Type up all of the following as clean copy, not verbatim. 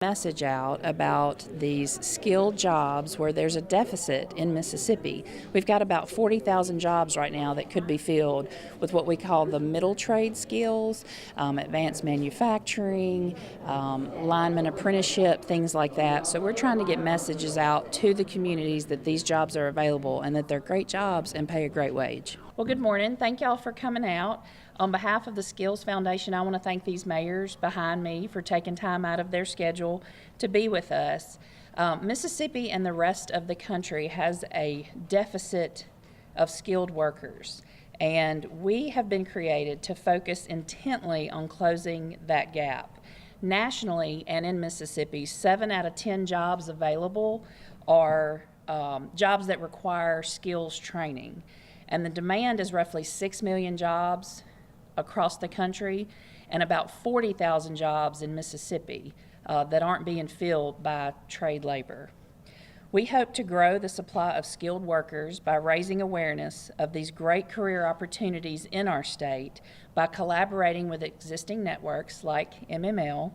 message out about these skilled jobs where there's a deficit in Mississippi. We've got about 40,000 jobs right now that could be filled with what we call the middle trade skills, advanced manufacturing, lineman apprenticeship, things like that. So we're trying to get messages out to the communities that these jobs are available and that they're great jobs and pay a great wage. Well, good morning. Thank y'all for coming out. On behalf of the Skills Foundation, I want to thank these mayors behind me for taking time out of their schedule to be with us. Mississippi and the rest of the country has a deficit of skilled workers, and we have been created to focus intently on closing that gap. Nationally and in Mississippi, 7 out of 10 jobs available are jobs that require skills training. And the demand is roughly 6 million jobs across the country and about 40,000 jobs in Mississippi that aren't being filled by trade labor. We hope to grow the supply of skilled workers by raising awareness of these great career opportunities in our state by collaborating with existing networks like MML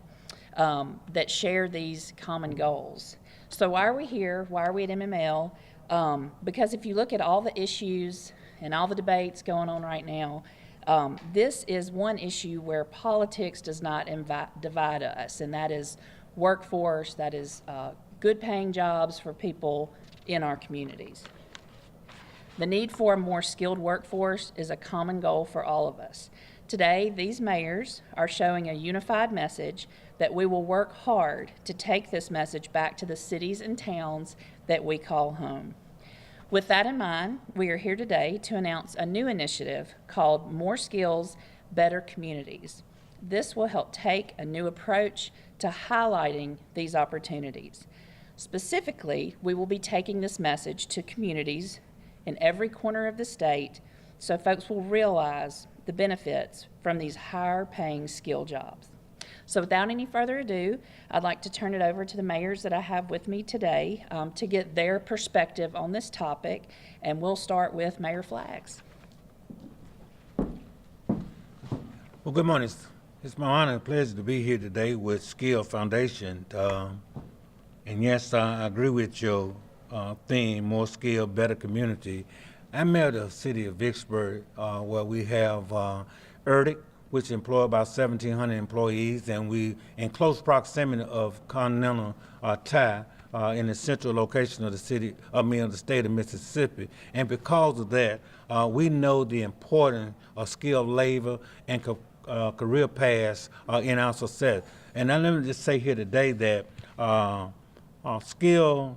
that share these common goals. So why are we here? Why are we at MML? Because if you look at all the issues and all the debates going on right now, this is one issue where politics does not divide us, and that is workforce, that is good paying jobs for people in our communities. The need for a more skilled workforce is a common goal for all of us. Today, these mayors are showing a unified message that we will work hard to take this message back to the cities and towns that we call home. With that in mind, we are here today to announce a new initiative called More Skills, Better Communities. This will help take a new approach to highlighting these opportunities. Specifically, we will be taking this message to communities in every corner of the state so folks will realize the benefits from these higher paying skill jobs. So without any further ado, I'd like to turn it over to the mayors that I have with me today to get their perspective on this topic, and we'll start with Mayor Flaggs. Well, good morning. It's my honor and pleasure to be here today with Skill Foundation. And yes, I agree with your theme, more skill, better community. I'm mayor of the city of Vicksburg, where we have ERDIC, which employ about 1,700 employees, and we in close proximity of Continental Tire in the central location of the the state of Mississippi. And because of that, we know the importance of skilled labor and career paths in our success. And now let me just say here today that skilled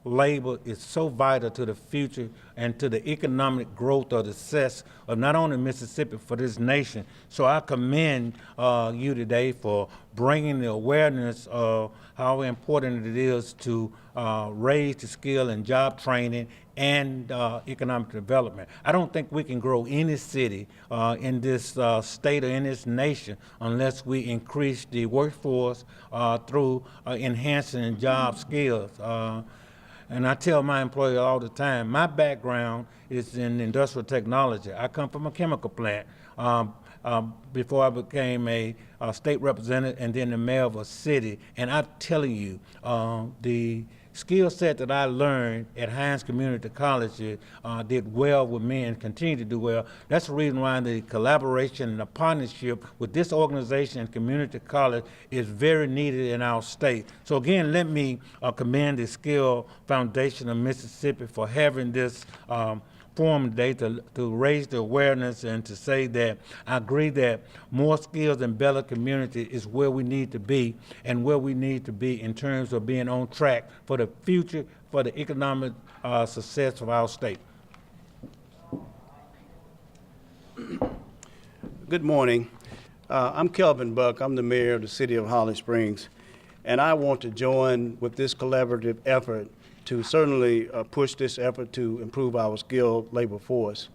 labor is so vital to the future and to the economic growth of the success of not only Mississippi, for this nation. So I commend you today for bringing the awareness of how important it is to raise the skill and job training and economic development. I don't think we can grow any city in this state or in this nation unless we increase the workforce through enhancing job skills. And I tell my employees all the time, my background is in industrial technology. I come from a chemical plant before I became a state representative and then the mayor of a city. And I'm telling you, the skill set that I learned at Hines Community College did well with me and continue to do well. That's the reason why the collaboration and the partnership with this organization and community college is very needed in our state. So again, let me commend the Skill Foundation of Mississippi for having this forum today to raise the awareness and to say that I agree that more skills and better community is where we need to be and where we need to be in terms of being on track for the future, for the economic success of our state. Good morning. I'm Kelvin Buck. I'm the mayor of the city of Holly Springs, and I want to join with this collaborative effort to certainly push this effort to improve our skilled labor force.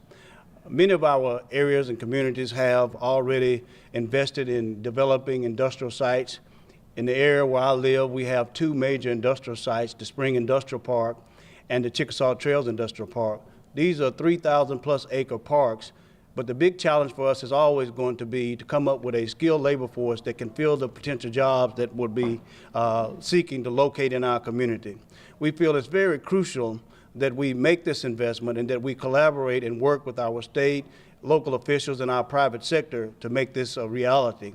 Many of our areas and communities have already invested in developing industrial sites. In the area where I live, we have 2 major industrial sites, the Spring Industrial Park and the Chickasaw Trails Industrial Park. These are 3,000 plus acre parks But the big challenge for us is always going to be to come up with a skilled labor force that can fill the potential jobs that would be seeking to locate in our community. We feel it's very crucial that we make this investment and that we collaborate and work with our state, local officials, and our private sector to make this a reality.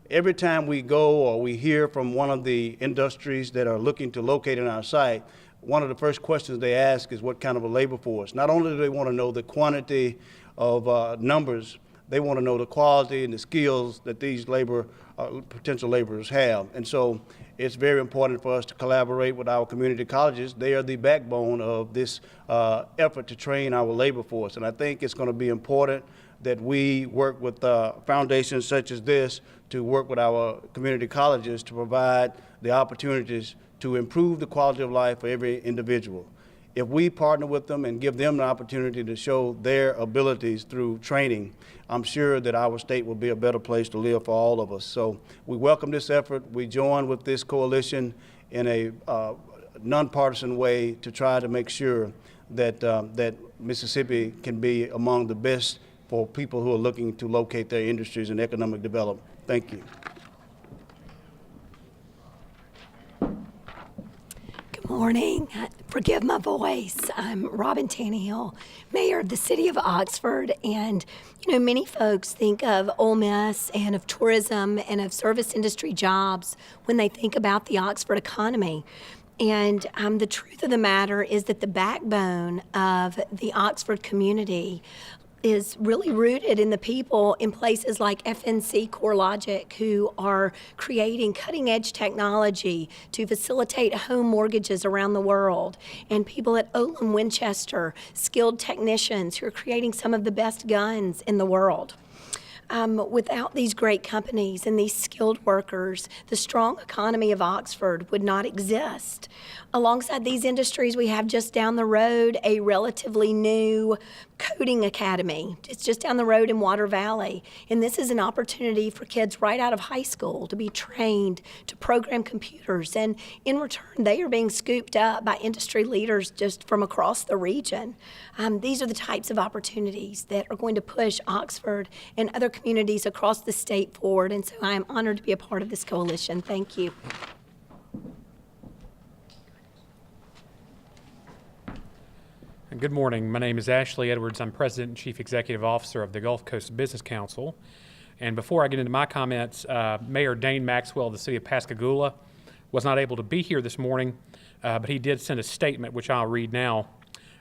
Every time we go or we hear from one of the industries that are looking to locate in our site, one of the first questions they ask is what kind of a labor force. Not only do they want to know the quantity of numbers, they want to know the quality and the skills that these potential laborers have. And so it's very important for us to collaborate with our community colleges. They are the backbone of this effort to train our labor force. And I think it's going to be important that we work with foundations such as this to work with our community colleges to provide the opportunities to improve the quality of life for every individual. If we partner with them and give them the opportunity to show their abilities through training, I'm sure that our state will be a better place to live for all of us. So we welcome this effort. We join with this coalition in a nonpartisan way to try to make sure that, that Mississippi can be among the best for people who are looking to locate their industries and economic development. Thank you. Good morning. Forgive my voice. I'm Robin Tannehill, Mayor of the City of Oxford. And, you know, many folks think of Ole Miss and of tourism and of service industry jobs when they think about the Oxford economy. And the truth of the matter is that the backbone of the Oxford community is really rooted in the people in places like FNC CoreLogic, who are creating cutting-edge technology to facilitate home mortgages around the world, and people at Olin Winchester, skilled technicians who are creating some of the best guns in the world. Without these great companies and these skilled workers, the strong economy of Oxford would not exist. Alongside these industries, we have just down the road a relatively new coding academy. It's just down the road in Water Valley. And this is an opportunity for kids right out of high school to be trained to program computers. And in return, they are being scooped up by industry leaders just from across the region. These are the types of opportunities that are going to push Oxford and other communities across the state forward. And so I am honored to be a part of this coalition. Thank you. Good morning. My name is Ashley Edwards. I'm President and Chief Executive Officer of the Gulf Coast Business Council. And before I get into my comments, Mayor Dane Maxwell of the City of Pascagoula was not able to be here this morning, but he did send a statement, which I'll read now,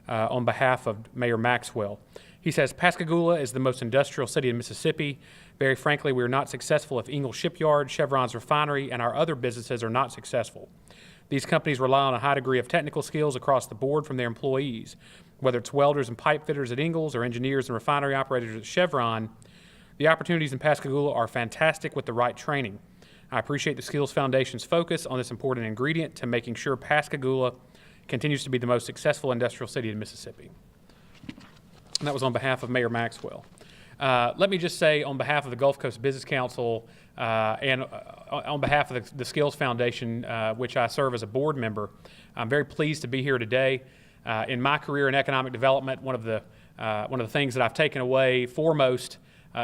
on behalf of Mayor Maxwell. He says, Pascagoula is the most industrial city in Mississippi. Very frankly, we are not successful if Ingalls Shipyard, Chevron's refinery, and our other businesses are not successful. These companies rely on a high degree of technical skills across the board from their employees. Whether it's welders and pipe fitters at Ingalls or engineers and refinery operators at Chevron, the opportunities in Pascagoula are fantastic with the right training. I appreciate the Skills Foundation's focus on this important ingredient to making sure Pascagoula continues to be the most successful industrial city in Mississippi. And that was on behalf of Mayor Maxwell. Let me just say on behalf of the Gulf Coast Business Council and on behalf of the Skills Foundation, which I serve as a board member, I'm very pleased to be here today. In my career in economic development, one of the things that I've taken away foremost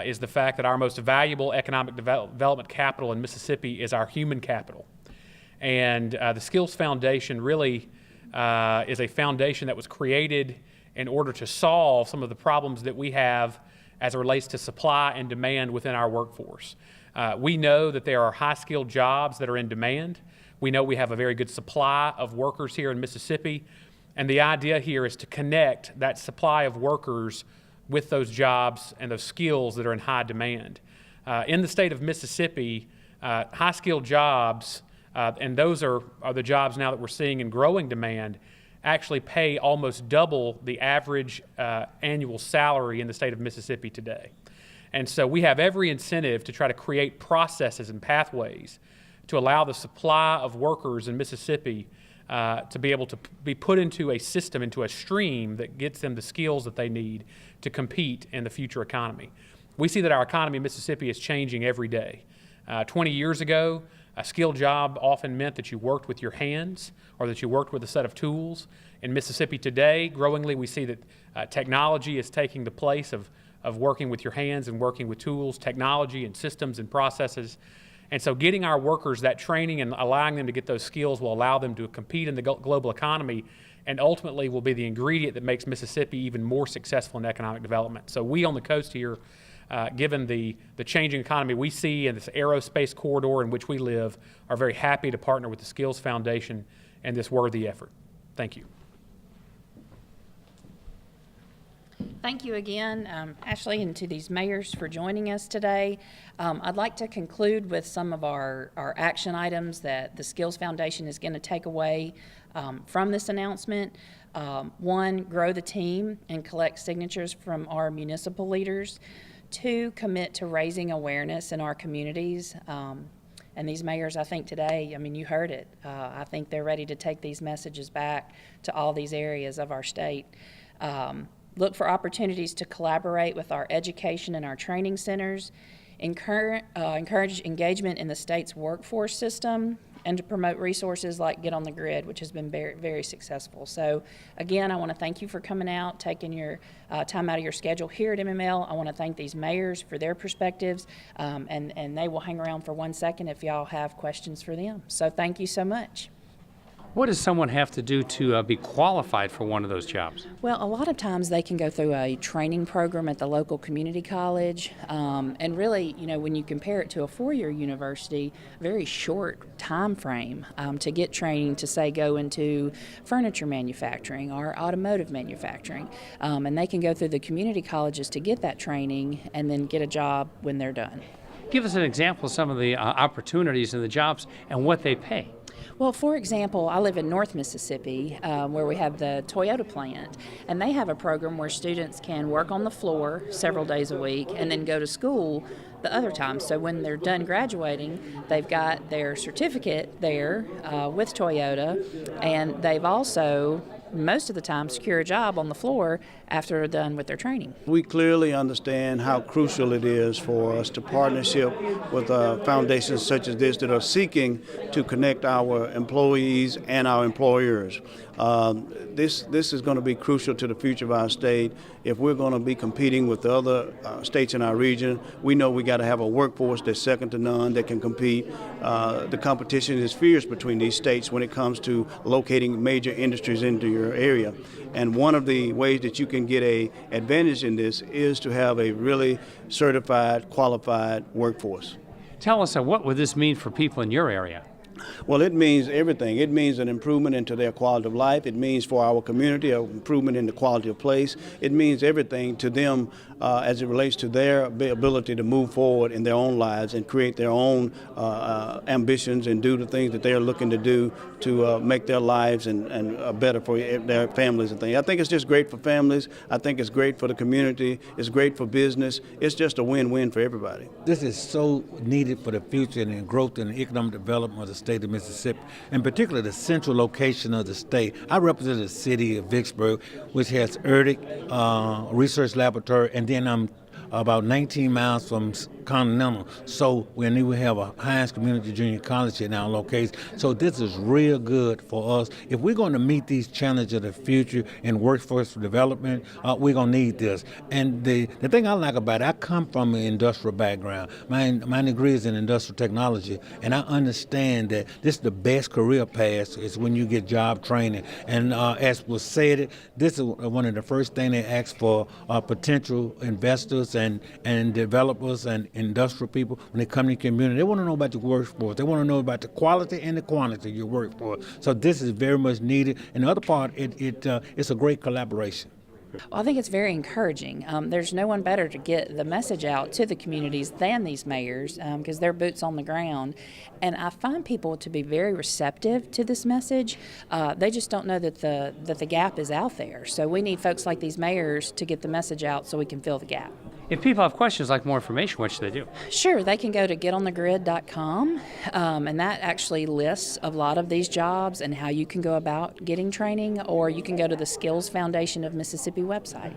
is the fact that our most valuable economic development capital in Mississippi is our human capital. And the Skills Foundation really is a foundation that was created in order to solve some of the problems that we have as it relates to supply and demand within our workforce. We know that there are high-skilled jobs that are in demand. We know we have a very good supply of workers here in Mississippi. And the idea here is to connect that supply of workers with those jobs and those skills that are in high demand. In the state of Mississippi, high-skilled jobs, and those are the jobs now that we're seeing in growing demand, actually pay almost double the average annual salary in the state of Mississippi today. And so we have every incentive to try to create processes and pathways to allow the supply of workers in Mississippi to be able to be put into a system, into a stream that gets them the skills that they need to compete in the future economy. We see that our economy in Mississippi is changing every day. 20 years ago, a skilled job often meant that you worked with your hands or that you worked with a set of tools. In Mississippi today, growingly, we see that technology is taking the place of of working with your hands and working with tools, technology, and systems and processes. And so getting our workers that training and allowing them to get those skills will allow them to compete in the global economy, and ultimately will be the ingredient that makes Mississippi even more successful in economic development. So we on the coast here, given the changing economy we see in this aerospace corridor in which we live, are very happy to partner with the Skills Foundation in this worthy effort. Thank you. Thank you again, Ashley, and to these mayors for joining us today. I'd like to conclude with some of our action items that the Skills Foundation is going to take away from this announcement. One, grow the team and collect signatures from our municipal leaders. Two, commit to raising awareness in our communities. And these mayors, I think today, I mean, you heard it. I think they're ready to take these messages back to all these areas of our state. Look for opportunities to collaborate with our education and our training centers, encourage engagement in the state's workforce system, and to promote resources like Get on the Grid, which has been very, very successful. So again, I want to thank you for coming out, taking your time out of your schedule here at MML. I want to thank these mayors for their perspectives, and they will hang around for 1 second if y'all have questions for them. So thank you so much. What does someone have to do to be qualified for one of those jobs? Well, a lot of times they can go through a training program at the local community college, and really, you know, when you compare it to a four-year university, very short time frame to get training to, say, go into furniture manufacturing or automotive manufacturing, and they can go through the community colleges to get that training and then get a job when they're done. Give us an example of some of the opportunities in the jobs and what they pay. Well, for example, I live in North Mississippi, where we have the Toyota plant, and they have a program where students can work on the floor several days a week and then go to school the other time. So when they're done graduating, they've got their certificate there with Toyota, and they've also, most of the time, secure a job on the floor after they're done with their training. We clearly understand how crucial it is for us to partnership with foundations such as this that are seeking to connect our employees and our employers. This is going to be crucial to the future of our state. If we're going to be competing with the other states in our region, we know we got to have a workforce that's second to none that can compete. The competition is fierce between these states when it comes to locating major industries into your area. And one of the ways that you can get an advantage in this is to have a really certified, qualified workforce. Tell us, what would this mean for people in your area? Well, it means everything. It means an improvement into their quality of life. It means for our community an improvement in the quality of place. It means everything to them as it relates to their ability to move forward in their own lives and create their own ambitions and do the things that they're looking to do to make their lives and better for their families and things. I think it's just great for families. I think it's great for the community. It's great for business. It's just a win-win for everybody. This is so needed for the future and the growth and the economic development of the state of Mississippi, and particularly the central location of the state. I represent the city of Vicksburg, which has ERDIC Research Laboratory, and then I'm about 19 miles from Continental. So we have a Hines Community Junior College in our location. So this is real good for us. If we're going to meet these challenges of the future in workforce development, we're going to need this. And the thing I like about it, I come from an industrial background. My degree is in industrial technology, and I understand that this is the best career path is when you get job training. And as was said, this is one of the first things they ask for potential investors and developers and industrial people when they come to the community. They want to know about your workforce. They want to know about the quality and the quantity of your workforce. So this is very much needed. And the other part, it's a great collaboration. Well, I think it's very encouraging. There's no one better to get the message out to the communities than these mayors because they're boots on the ground. And I find people to be very receptive to this message. They just don't know that the gap is out there. So we need folks like these mayors to get the message out so we can fill the gap. If people have questions, like more information, what should they do? Sure, they can go to getonthegrid.com, and that actually lists a lot of these jobs and how you can go about getting training, or you can go to the Skills Foundation of Mississippi website.